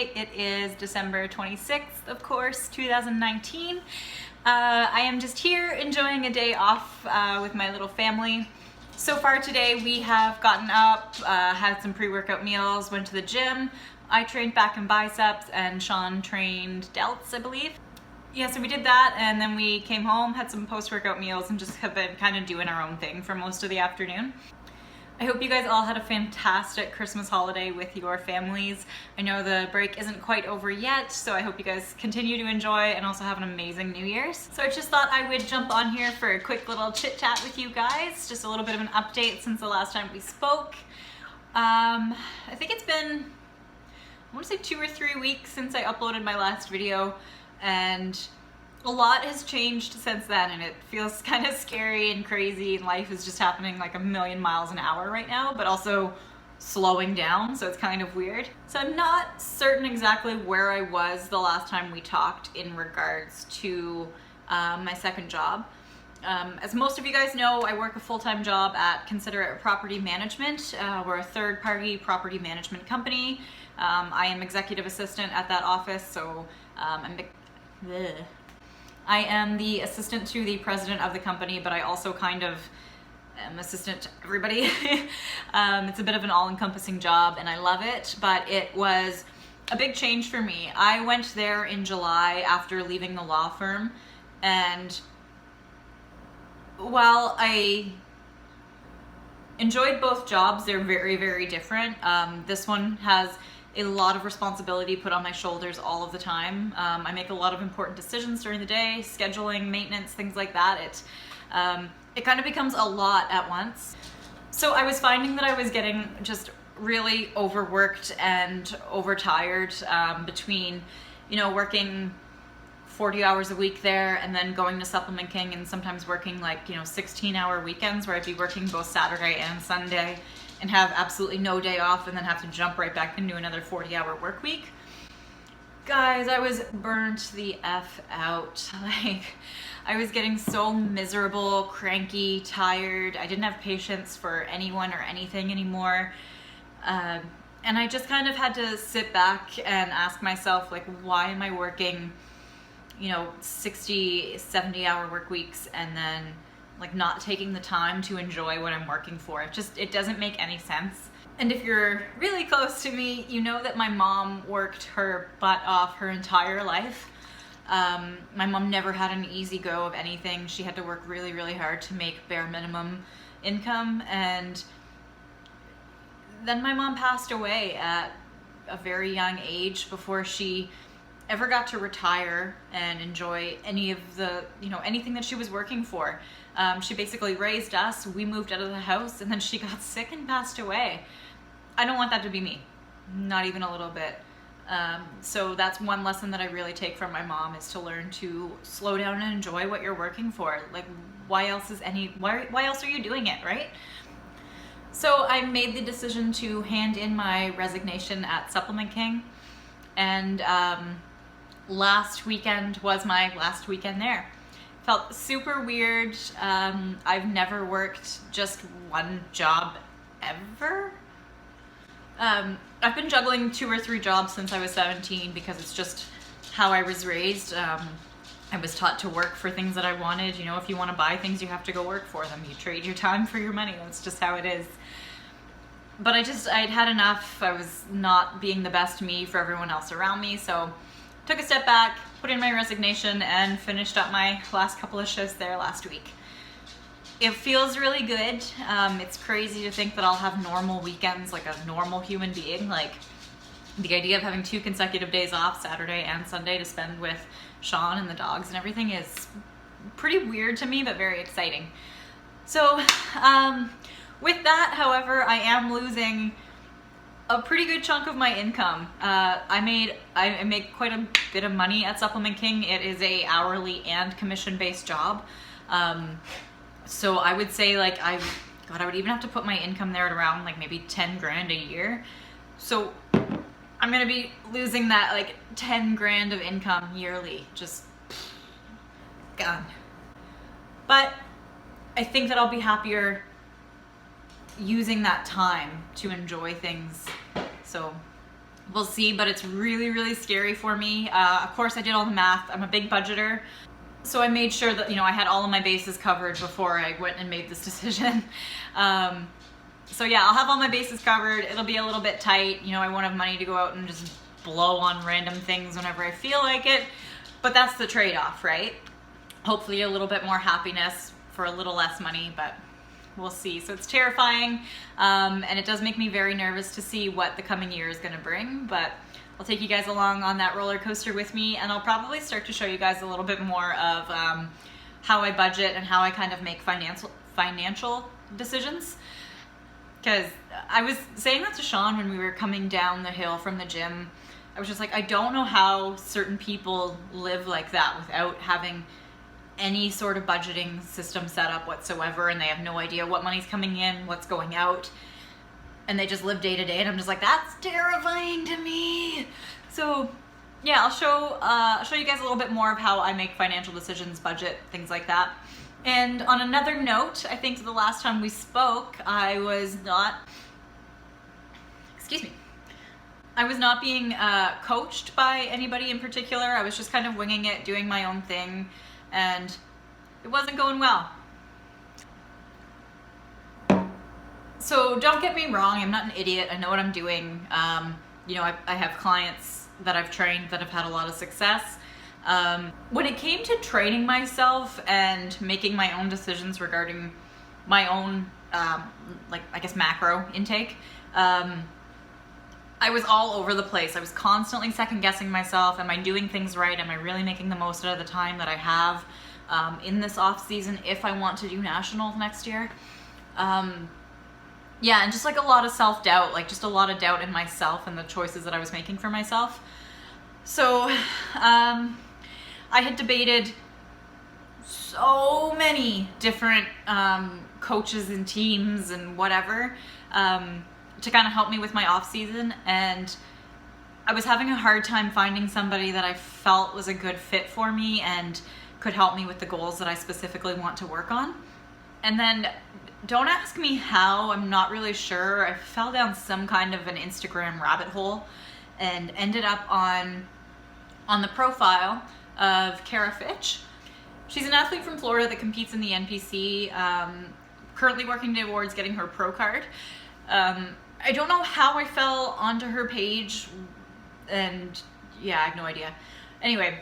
Friday. It is December 26th, of course, 2019. I am just here enjoying a day off with my little family. So far today we have gotten up, had some pre-workout meals, went to the gym. I trained back and biceps and Sean trained delts, I believe. Yeah, so we did that and then we came home, had some post-workout meals and just have been kind of doing our own thing for most of the afternoon. I hope you guys all had a fantastic Christmas holiday with your families. I know the break isn't quite over yet, so I hope you guys continue to enjoy and also have an amazing New Year's. So I just thought I would jump on here for a quick little chit chat with you guys, just a little bit of an update since the last time we spoke. I think it's been, I want to say 2 or 3 weeks since I uploaded my last video, and a lot has changed since then, and it feels kind of scary and crazy, and life is just happening like a million miles an hour right now, but also slowing down, so it's kind of weird. So I'm not certain exactly where I was the last time we talked in regards to my second job. As most of you guys know, I work a full-time job at Considerate Property Management. We're a third-party property management company. I am executive assistant at that office, so I am the assistant to the president of the company, but I also kind of am assistant to everybody. It's a bit of an all-encompassing job and I love it, but it was a big change for me. I went there in July after leaving the law firm, and while I enjoyed both jobs, they're very, very different. This one has a lot of responsibility put on my shoulders all of the time. I make a lot of important decisions during the day, scheduling, maintenance, things like that. It kind of becomes a lot at once. So I was finding that I was getting just really overworked and overtired between, working 40 hours a week there and then going to Supplement King and sometimes working 16-hour weekends where I'd be working both Saturday and Sunday and have absolutely no day off and then have to jump right back into another 40-hour work week. Guys, I was burnt the F out. I was getting so miserable, cranky, tired. I didn't have patience for anyone or anything anymore. And I just kind of had to sit back and ask myself, why am I working 60, 70-hour work weeks and then not taking the time to enjoy what I'm working for. It doesn't make any sense. And if you're really close to me, you know that my mom worked her butt off her entire life. My mom never had an easy go of anything. She had to work really, really hard to make bare minimum income. And then my mom passed away at a very young age before she ever got to retire and enjoy any of the, anything that she was working for. She basically raised us, we moved out of the house, and then she got sick and passed away. I don't want that to be me, not even a little bit. So that's one lesson that I really take from my mom, is to learn to slow down and enjoy what you're working for. Why else are you doing it, right? So I made the decision to hand in my resignation at Supplement King, and last weekend was my last weekend there. Felt super weird. I've never worked just one job ever. I've been juggling 2 or 3 jobs since I was 17 because it's just how I was raised. I was taught to work for things that I wanted. If you want to buy things, you have to go work for them. You trade your time for your money. That's just how it is. But I'd had enough. I was not being the best me for everyone else around me, so took a step back, put in my resignation, and finished up my last couple of shifts there last week. It feels really good. It's crazy to think that I'll have normal weekends like a normal human being. The idea of having 2 consecutive days off, Saturday and Sunday, to spend with Sean and the dogs and everything is pretty weird to me, but very exciting. So with that, however, I am losing a pretty good chunk of my income. I make quite a bit of money at Supplement King. It is a hourly and commission-based job. So I would say I would even have to put my income there at around maybe 10 grand a year. So I'm gonna be losing that 10 grand of income yearly, just gone. But I think that I'll be happier using that time to enjoy things. So We'll see, but it's really, really scary for me. Of course, I did all the math. I'm a big budgeter. So I made sure that, I had all of my bases covered before I went and made this decision. So yeah, I'll have all my bases covered. It'll be a little bit tight. I won't have money to go out and just blow on random things whenever I feel like it. But that's the trade-off, right? Hopefully a little bit more happiness for a little less money, but we'll see. So it's terrifying, and it does make me very nervous to see what the coming year is gonna bring, but I'll take you guys along on that roller coaster with me, and I'll probably start to show you guys a little bit more of how I budget and how I kind of make financial decisions. Because I was saying that to Sean when we were coming down the hill from the gym. I was just like, I don't know how certain people live like that without having any sort of budgeting system set up whatsoever, and they have no idea what money's coming in, what's going out, and they just live day to day, and I'm just like, that's terrifying to me. So yeah, I'll show you guys a little bit more of how I make financial decisions, budget, things like that. And on another note, I think the last time we spoke, I was not being coached by anybody in particular. I was just kind of winging it, doing my own thing, and it wasn't going well. So don't get me wrong, I'm not an idiot. I know what I'm doing. I have clients that I've trained that have had a lot of success. When it came to training myself and making my own decisions regarding my own, macro intake, I was all over the place. I was constantly second guessing myself. Am I doing things right? Am I really making the most out of the time that I have in this off season if I want to do nationals next year? And just like a lot of self-doubt, like just a lot of doubt in myself and the choices that I was making for myself. So I had debated so many different coaches and teams and whatever to kind of help me with my off season, and I was having a hard time finding somebody that I felt was a good fit for me and could help me with the goals that I specifically want to work on. And then, don't ask me how, I'm not really sure. I fell down some kind of an Instagram rabbit hole and ended up on the profile of Kara Fitch. She's an athlete from Florida that competes in the NPC, currently working towards getting her pro card. I don't know how I fell onto her page, and yeah, I have no idea. Anyway,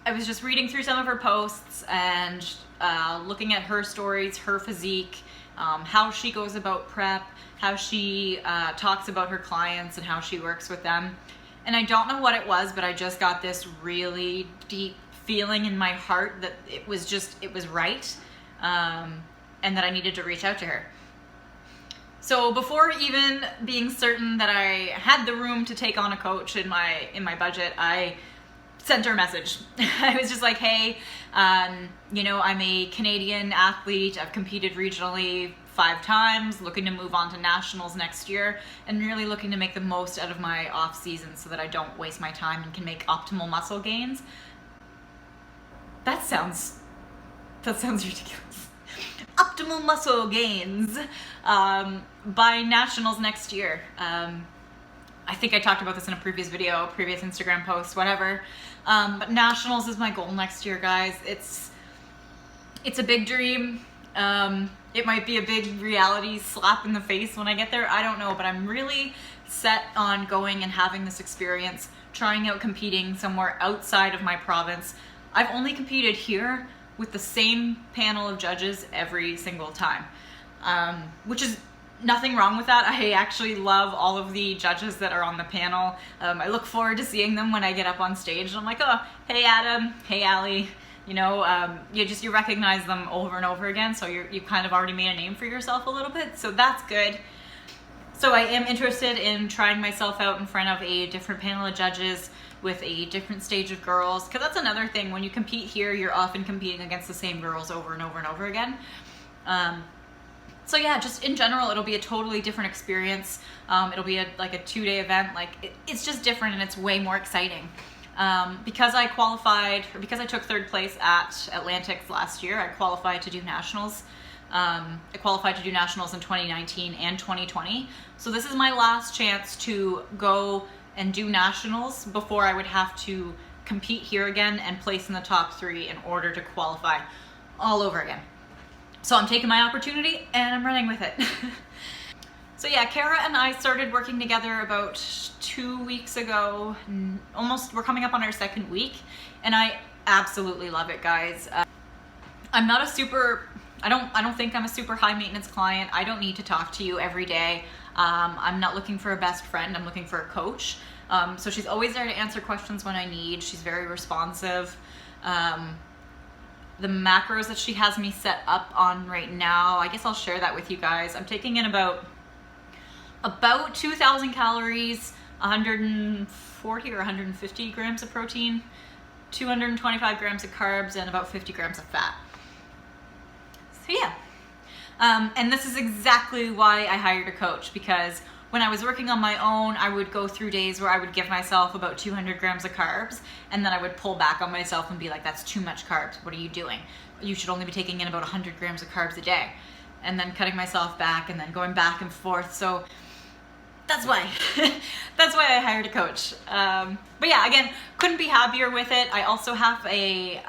I was just reading through some of her posts and looking at her stories, her physique, how she goes about prep, how she talks about her clients and how she works with them. And I don't know what it was, but I just got this really deep feeling in my heart that it was right, and that I needed to reach out to her. So before even being certain that I had the room to take on a coach in my budget, I sent her a message. I was just like, hey, I'm a Canadian athlete. I've competed regionally 5 times, looking to move on to nationals next year, and really looking to make the most out of my off season so that I don't waste my time and can make optimal muscle gains. That sounds ridiculous. Optimal muscle gains by nationals next year. I think I talked about this in a previous video, previous Instagram post, whatever. But nationals is my goal next year, guys. It's a big dream. It might be a big reality slap in the face when I get there. I don't know, but I'm really set on going and having this experience, trying out competing somewhere outside of my province. I've only competed here with the same panel of judges every single time, which is nothing wrong with that. I actually love all of the judges that are on the panel. I look forward to seeing them when I get up on stage, and I'm like, oh, hey Adam, hey Allie, you recognize them over and over again, so you kind of already made a name for yourself a little bit, so that's good. So I am interested in trying myself out in front of a different panel of judges with a different stage of girls, because that's another thing. When you compete here, you're often competing against the same girls over and over and over again. So yeah, just in general, it'll be a totally different experience. It'll be a 2-day event. It's just different, and it's way more exciting. Because I took 3rd place at Atlantics last year, I qualified to do nationals. I qualified to do nationals in 2019 and 2020. So this is my last chance to go and do nationals before I would have to compete here again and place in the top 3 in order to qualify all over again. So I'm taking my opportunity and I'm running with it. So yeah, Kara and I started working together about 2 weeks ago. We're coming up on our 2nd week, and I absolutely love it, guys. I'm not a super, I don't think I'm a super high maintenance client. I don't need to talk to you every day. I'm not looking for a best friend, I'm looking for a coach. So she's always there to answer questions when I need. She's very responsive. The macros that she has me set up on right now, I guess I'll share that with you guys. I'm taking in about 2,000 calories, 140 or 150 grams of protein, 225 grams of carbs, and about 50 grams of fat. So yeah, and this is exactly why I hired a coach, because when I was working on my own, I would go through days where I would give myself about 200 grams of carbs, and then I would pull back on myself and be like, that's too much carbs. What are you doing? You should only be taking in about 100 grams of carbs a day. And then cutting myself back and then going back and forth. So that's why. That's why I hired a coach. But yeah, again, couldn't be happier with it. I also have an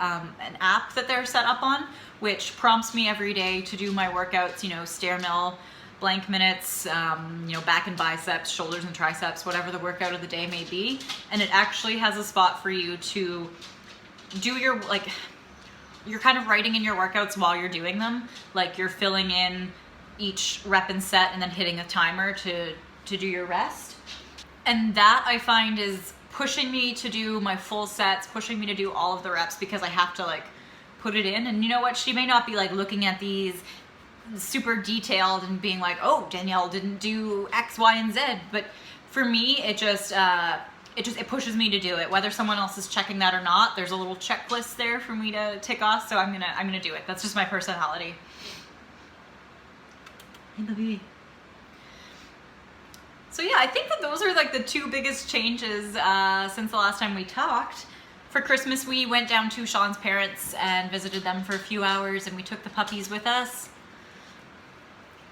app that they're set up on, which prompts me every day to do my workouts, you know, stair mill, blank minutes, you know, back and biceps, shoulders and triceps, whatever the workout of the day may be. And it actually has a spot for you to do your, like, you're kind of writing in your workouts while you're doing them. Like, you're filling in each rep and set and then hitting a timer to do your rest. And that I find is pushing me to do my full sets, pushing me to do all of the reps, because I have to like put it in. And you know what? She may not be like looking at these super detailed and being like, oh, Danielle didn't do X, Y, and Z. But for me, it pushes me to do it. Whether someone else is checking that or not, there's a little checklist there for me to tick off. So I'm gonna do it. That's just my personality. Hey, baby. So yeah, I think that those are like the 2 biggest changes since the last time we talked. For Christmas, we went down to Sean's parents and visited them for a few hours, and we took the puppies with us.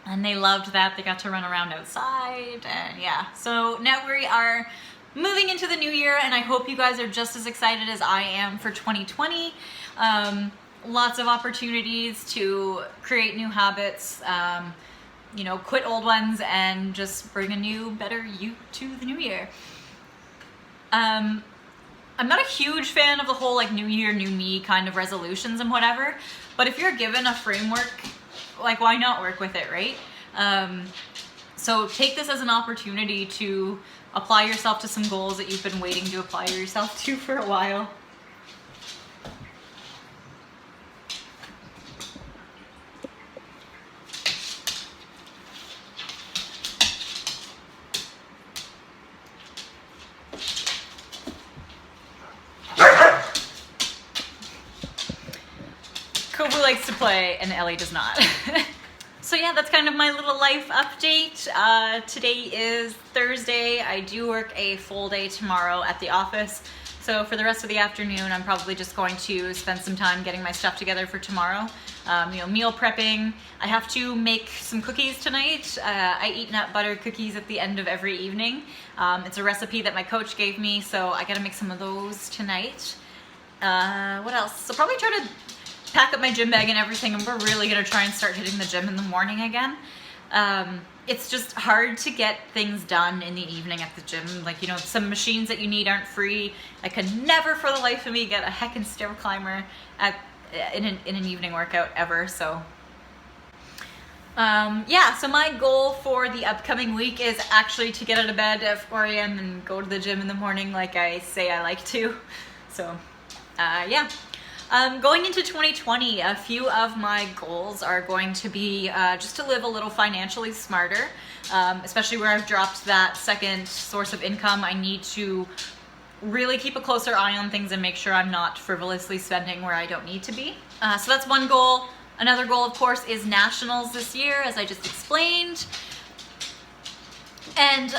And they loved that. They got to run around outside, and yeah. So now we are moving into the new year, and I hope you guys are just as excited as I am for 2020. Lots of opportunities to create new habits, you know, quit old ones and just bring a new, better you to the new year. I'm not a huge fan of the whole like new year, new me kind of resolutions and whatever, but if you're given a framework, like why not work with it, right? So take this as an opportunity to apply yourself to some goals that you've been waiting to apply yourself to for a while. Kobu likes to play and Ellie does not. So yeah, that's kind of my little life update. Today is Thursday. I do work a full day tomorrow at the office. So for the rest of the afternoon, I'm probably just going to spend some time getting my stuff together for tomorrow. You know, meal prepping. I have to make some cookies tonight. I eat nut butter cookies at the end of every evening. It's a recipe that my coach gave me, so I gotta make some of those tonight. What else? So probably try to pack up my gym bag and everything, and we're really gonna try and start hitting the gym in the morning again. It's just hard to get things done in the evening at the gym. Like, you know, some machines that you need aren't free. I could never for the life of me get a heckin' stair climber in an evening workout ever, so. Yeah, so my goal for the upcoming week is actually to get out of bed at 4 a.m. and go to the gym in the morning like I say I like to. So, yeah. Going into 2020, a few of my goals are going to be just to live a little financially smarter, especially where I've dropped that second source of income. I need to really keep a closer eye on things and make sure I'm not frivolously spending where I don't need to be. So that's one goal. Another goal, of course, is nationals this year, as I just explained. And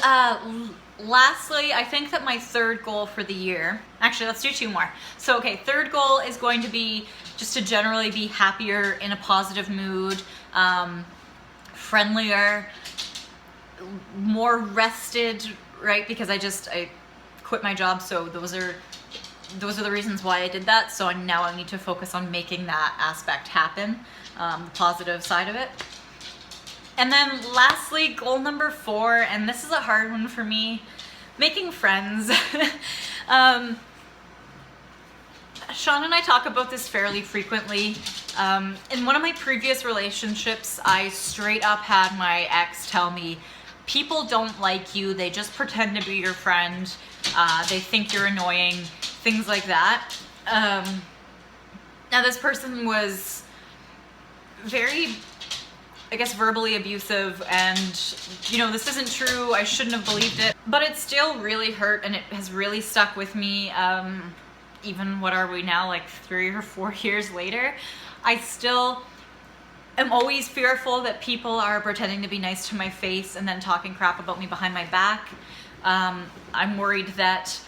lastly, I think that my third goal for the year, actually let's do 2 more. So okay, third goal is going to be just to generally be happier, in a positive mood, friendlier, more rested, right? Because quit my job, so those are the reasons why I did that. So now I need to focus on making that aspect happen, the positive side of it. And then lastly, goal number 4, and this is a hard one for me, making friends. Sean and I talk about this fairly frequently. In one of my previous relationships, I straight up had my ex tell me, people don't like you, they just pretend to be your friend, they think you're annoying, things like that. Now this person was very, I guess, verbally abusive, and you know, this isn't true, I shouldn't have believed it, but it still really hurt and it has really stuck with me. Even, what are we now, like 3 or 4 years later, I still am always fearful that people are pretending to be nice to my face and then talking crap about me behind my back. I'm worried that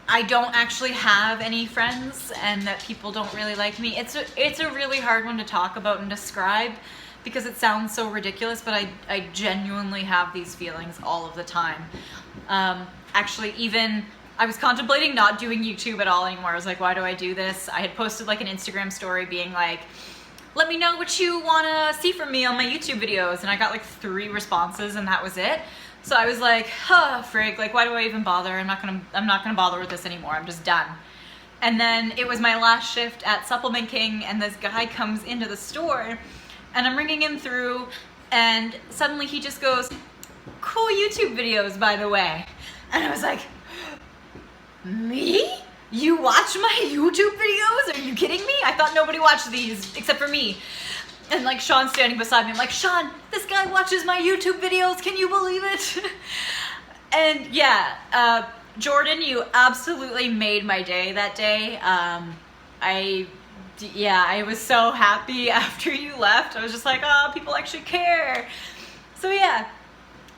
I don't actually have any friends and that people don't really like me. It's a really hard one to talk about and describe because it sounds so ridiculous, but I genuinely have these feelings all of the time. Actually, even I was contemplating not doing YouTube at all anymore. I was like, why do I do this? I had posted like an Instagram story being like, let me know what you want to see from me on my YouTube videos. And I got like 3 responses and that was it. So I was like, huh, frig, like why do I even bother? I'm not gonna bother with this anymore. I'm just done. And then it was my last shift at Supplement King and this guy comes into the store and I'm ringing him through and suddenly he just goes, cool YouTube videos, by the way. And I was like, me? You watch my YouTube videos? Are you kidding me? I thought nobody watched these except for me. And like Sean's standing beside me. I'm like, Sean, this guy watches my YouTube videos. Can you believe it? And yeah, Jordan, you absolutely made my day that day. I was so happy after you left. I was just like, oh, people actually care. So yeah,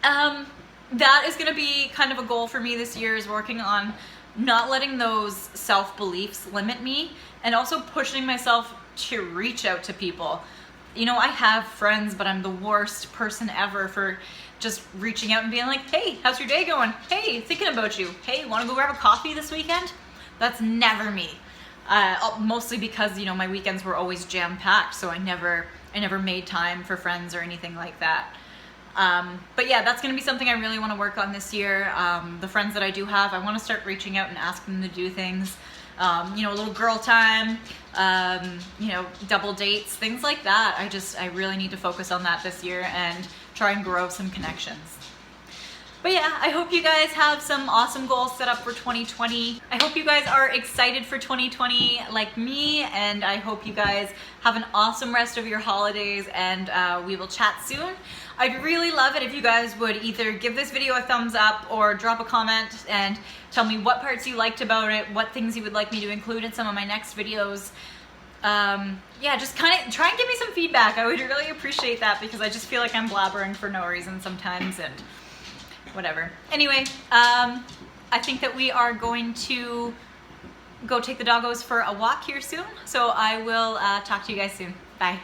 that is gonna be kind of a goal for me this year, is working on not letting those self-beliefs limit me and also pushing myself to reach out to people. You know, I have friends, but I'm the worst person ever for just reaching out and being like, hey, how's your day going? Hey, thinking about you. Hey, want to go grab a coffee this weekend? That's never me. Mostly because, you know, my weekends were always jam-packed, so I never made time for friends or anything like that. But yeah, that's going to be something I really want to work on this year. The friends that I do have, I want to start reaching out and asking them to do things. You know, a little girl time, you know, double dates, things like that. I really need to focus on that this year and try and grow some connections. But yeah, I hope you guys have some awesome goals set up for 2020. I hope you guys are excited for 2020 like me, and I hope you guys have an awesome rest of your holidays, and we will chat soon. I'd really love it if you guys would either give this video a thumbs up or drop a comment and tell me what parts you liked about it, what things you would like me to include in some of my next videos. Yeah, just kind of try and give me some feedback. I would really appreciate that because I just feel like I'm blabbering for no reason sometimes and whatever. Anyway, I think that we are going to go take the doggos for a walk here soon. So I will talk to you guys soon. Bye.